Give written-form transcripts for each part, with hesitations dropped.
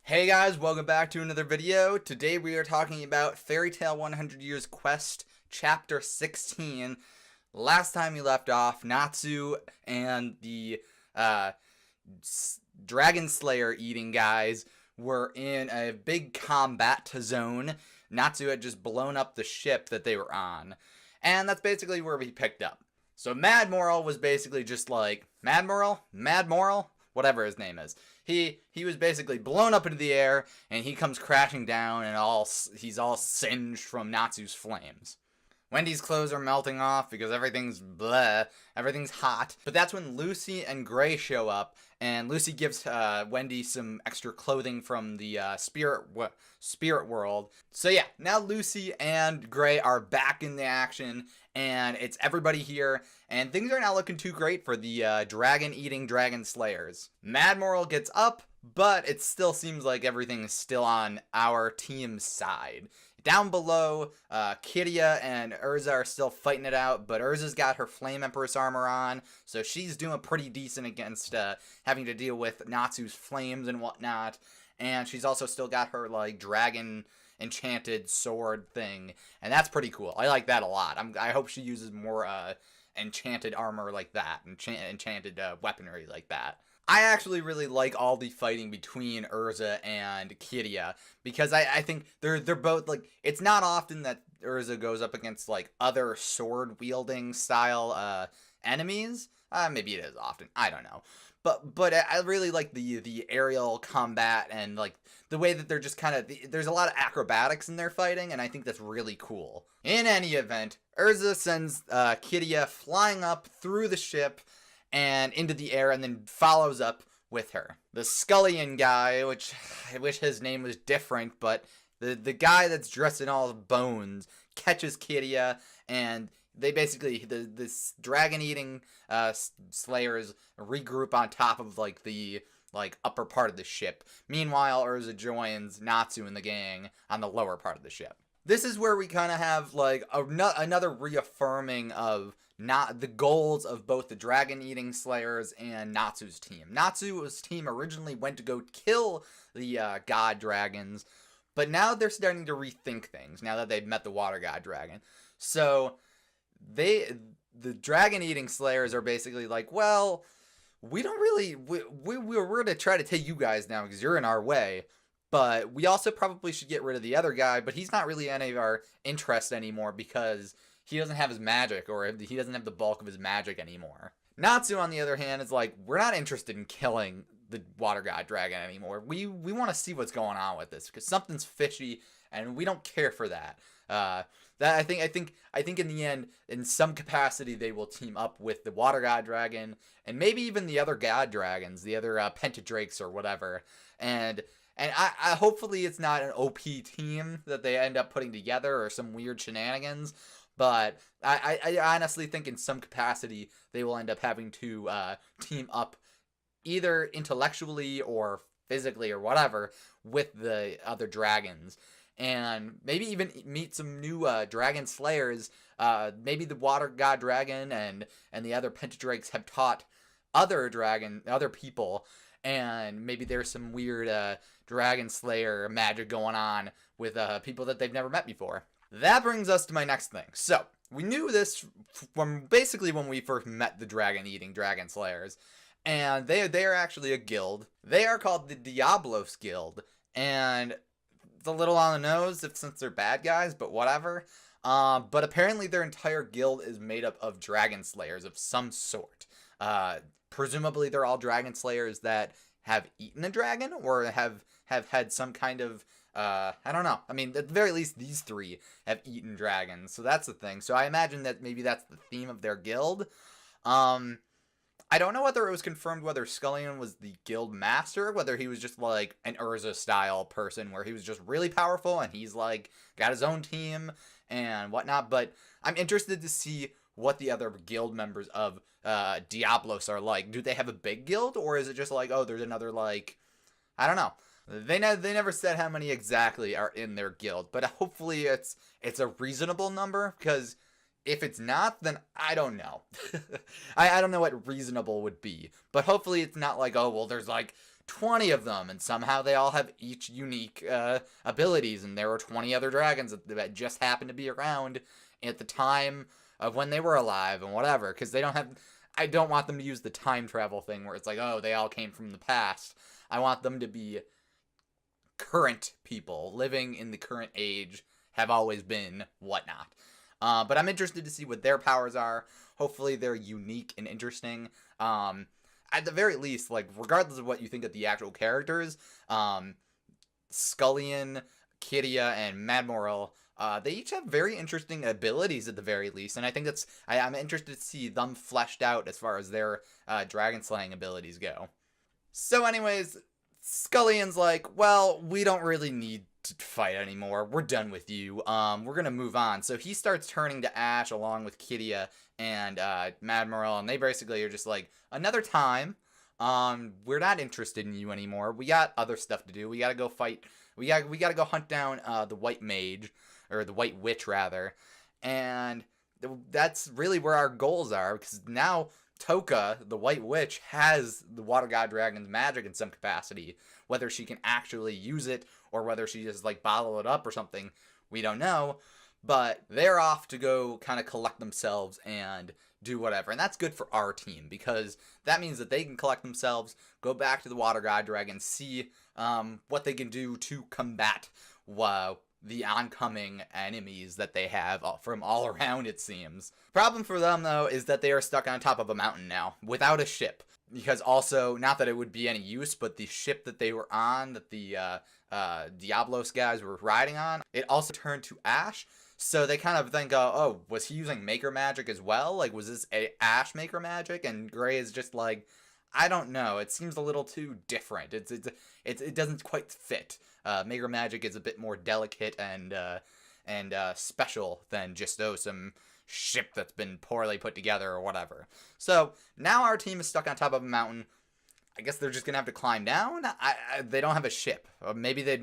Hey guys, welcome back to another video. Today we are talking about Fairy Tail 100 Years Quest, Chapter 16. Last time we left off, Natsu and the Dragon Slayer eating guys were in a big combat zone. Natsu had just blown up the ship that they were on. And that's basically where we picked up. So Mad Moral was basically just like, Mad Moral? Whatever his name is. He was basically blown up into the air, and he comes crashing down, and he's all singed from Natsu's flames. Wendy's clothes are melting off because everything's bleh, everything's hot. But that's when Lucy and Gray show up, and Lucy gives Wendy some extra clothing from the spirit world. So yeah, now Lucy and Gray are back in the action, and it's everybody here, and things are not looking too great for the dragon-eating dragon slayers. Mad Moral gets up, but it still seems like everything is still on our team's side. Down below, Kiria and Urza are still fighting it out, but Urza's got her Flame Empress armor on, so she's doing pretty decent against having to deal with Natsu's flames and whatnot. And she's also still got her, like, dragon enchanted sword thing, and that's pretty cool. I like that a lot. I hope she uses more enchanted armor like that, enchanted weaponry like that. I actually really like all the fighting between Urza and Kiria, because I think they're both, like, it's not often that Urza goes up against, like, other sword-wielding style enemies. Maybe it is often, I don't know. But I really like the aerial combat, and, like, the way that they're just kind of, there's a lot of acrobatics in their fighting, and I think that's really cool. In any event, Urza sends Kiria flying up through the ship and into the air, and then follows up with her. The Scullion guy, which I wish his name was different, but the guy that's dressed in all bones catches Kiria, and they basically, this dragon-eating slayers regroup on top of, like, the upper part of the ship. Meanwhile, Urza joins Natsu and the gang on the lower part of the ship. This is where we kind of have, like, another reaffirming of not the goals of both the dragon-eating slayers and Natsu's team. Natsu's team originally went to go kill the god dragons, but now they're starting to rethink things now that they've met the water god dragon. So the dragon-eating slayers are basically like, well, we don't really, we're going to try to take you guys now because you're in our way. But we also probably should get rid of the other guy, but he's not really any of our interest anymore because he doesn't have his magic, or he doesn't have the bulk of his magic anymore. Natsu, on the other hand, is like, we're not interested in killing the water god dragon anymore. We want to see what's going on with this because something's fishy, and we don't care for that. I think in the end, in some capacity, they will team up with the water god dragon and maybe even the other god dragons, the other pentadrakes or whatever, and I hopefully it's not an OP team that they end up putting together or some weird shenanigans. But I honestly think in some capacity they will end up having to team up either intellectually or physically or whatever with the other dragons. And maybe even meet some new dragon slayers. Maybe the water god dragon and the other pentadrakes have taught other people. And maybe there's some weird dragon slayer magic going on with people that they've never met before. That brings us to my next thing. So, we knew this from basically when we first met the dragon-eating dragon slayers. And they are actually a guild. They are called the Diablos Guild. And it's a little on the nose since they're bad guys, but whatever. But apparently their entire guild is made up of dragon slayers of some sort. Presumably they're all dragon slayers that have eaten a dragon or have had some kind of, I don't know. I mean, at the very least, these three have eaten dragons. So that's the thing. So I imagine that maybe that's the theme of their guild. I don't know whether it was confirmed whether Scullion was the guild master, whether he was just like an Urza style person where he was just really powerful and he's like got his own team and whatnot. But I'm interested to see what the other guild members of Diablos are like. Do they have a big guild, or is it just like, oh, there's another, like, I don't know. They never said how many exactly are in their guild, but hopefully it's a reasonable number, because if it's not, then I don't know. I don't know what reasonable would be, but hopefully it's not like, oh, well, there's like 20 of them, and somehow they all have each unique abilities, and there were 20 other dragons that just happened to be around at the time of when they were alive and whatever, because they don't have... I don't want them to use the time travel thing where it's like, oh, they all came from the past. I want them to be current people, living in the current age, have always been, whatnot. But I'm interested to see what their powers are. Hopefully they're unique and interesting. At the very least, like, regardless of what you think of the actual characters, Scullion, Kidia, and Madmoral, they each have very interesting abilities at the very least, and I think I'm interested to see them fleshed out as far as their dragon slaying abilities go. So anyways, Scullion's like, well, we don't really need to fight anymore. We're done with you. We're gonna move on. So he starts turning to ash along with Kidia and Madmoral, and they basically are just like, another time. We're not interested in you anymore. We got other stuff to do. We gotta go fight. We gotta go hunt down the White Mage, or the White Witch rather, and that's really where our goals are, because now Toka, the White Witch, has the Water God Dragon's magic in some capacity. Whether she can actually use it, or whether she just like bottle it up or something, we don't know. But they're off to go kind of collect themselves and do whatever. And that's good for our team, because that means that they can collect themselves, go back to the Water God Dragon, see what they can do to combat the oncoming enemies that they have from all around, it seems. Problem for them, though, is that they are stuck on top of a mountain now, without a ship. Because also, not that it would be any use, but the ship that they were on, that the Diablos guys were riding on, it also turned to ash. So they kind of think, oh, was he using Maker Magic as well? Like, was this a Ash Maker Magic? And Gray is just like, I don't know. It seems a little too different. It doesn't quite fit. Maker Magic is a bit more delicate and special than just some ship that's been poorly put together or whatever. So now our team is stuck on top of a mountain. I guess they're just gonna have to climb down. They don't have a ship. Or maybe the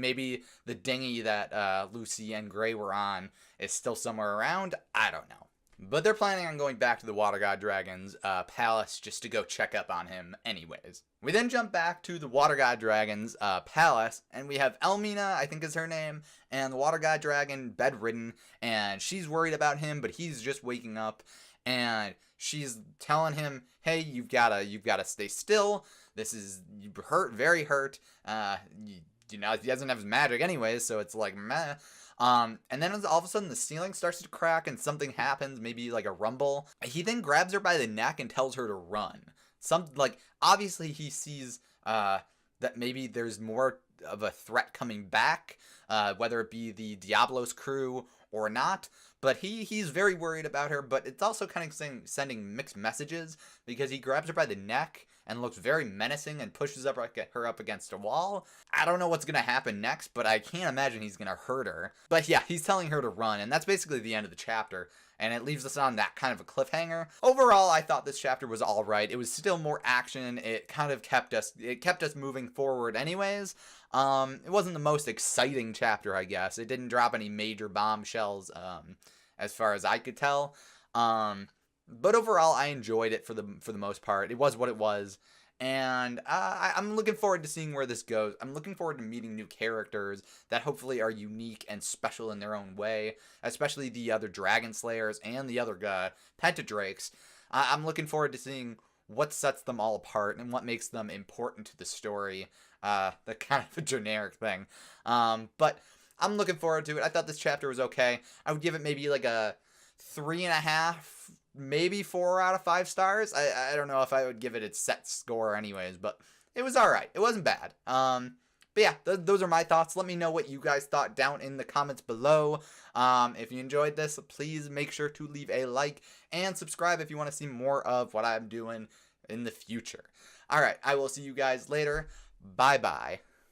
dinghy that Lucy and Gray were on is still somewhere around. I don't know. But they're planning on going back to the Water God Dragon's palace just to go check up on him anyways. We then jump back to the Water God Dragon's palace, and we have Elmina, I think is her name, and the Water God Dragon bedridden, and she's worried about him, but he's just waking up, and she's telling him, hey, you've gotta stay still. This is, you hurt, very hurt. You know, he doesn't have his magic anyways, so it's like, meh. And then all of a sudden the ceiling starts to crack and something happens, maybe like a rumble. He then grabs her by the neck and tells her to run. Obviously he sees that maybe there's more of a threat coming back, whether it be the Diablos crew or not. But he's very worried about her, but it's also kind of sending mixed messages, because he grabs her by the neck and looks very menacing and pushes her up against a wall. I don't know what's going to happen next, but I can't imagine he's going to hurt her. But yeah, he's telling her to run, and that's basically the end of the chapter, and it leaves us on that kind of a cliffhanger. Overall, I thought this chapter was alright. It was still more action. It kind of kept us moving forward anyways. It wasn't the most exciting chapter, I guess. It didn't drop any major bombshells, as far as I could tell. But overall, I enjoyed it for the most part. It was what it was, and I'm looking forward to seeing where this goes. I'm looking forward to meeting new characters that hopefully are unique and special in their own way, especially the other Dragon Slayers and the other Pentadrakes. I'm looking forward to seeing what sets them all apart and what makes them important to the story. The kind of a generic thing. But I'm looking forward to it. I thought this chapter was okay. I would give it maybe like a 3.5, maybe 4 out of 5 stars. I don't know if I would give it its set score anyways, but it was alright. It wasn't bad. But yeah, those are my thoughts. Let me know what you guys thought down in the comments below. If you enjoyed this, please make sure to leave a like and subscribe if you want to see more of what I'm doing in the future. Alright, I will see you guys later. Bye-bye.